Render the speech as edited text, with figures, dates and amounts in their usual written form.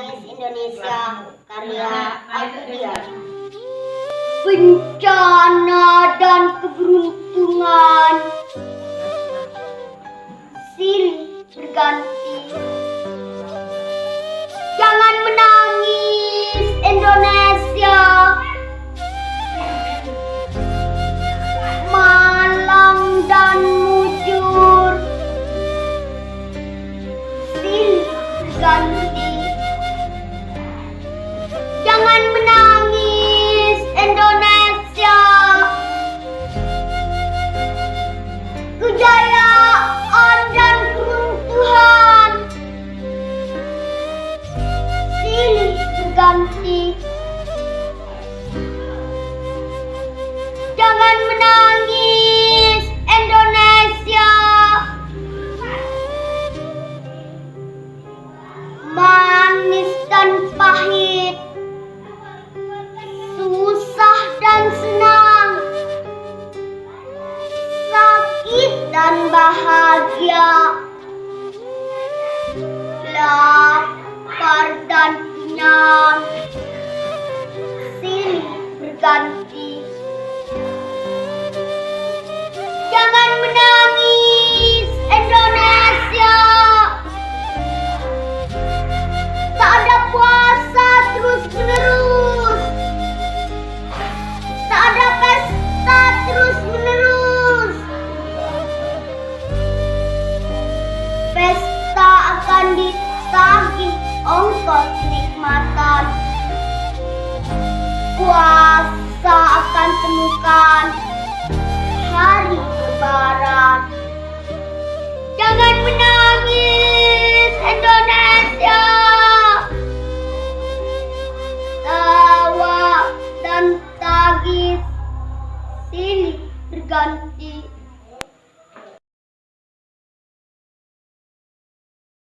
Menangis Indonesia, karya Akhudiat. Bencana dan keberuntungan silih berganti. Jangan menangis Indonesia, Malang dan mujur silih berganti. Jangan menangis Indonesia, Kejayaan dan keruntuhan silih berganti. Jangan menangis Indonesia, manis dan pahit, susah dan senang, sakit dan bahagia, lapar dan kenyang silih berganti. Jangan menangis Indonesia, tak ada puasa terus menerus, tak ada pesta terus menerus. Pesta akan ditagih ongkos kenikmatan, puasa akan temukan hari lebaran. Jangan menangis Indonesia, tawa dan tagih silih berganti.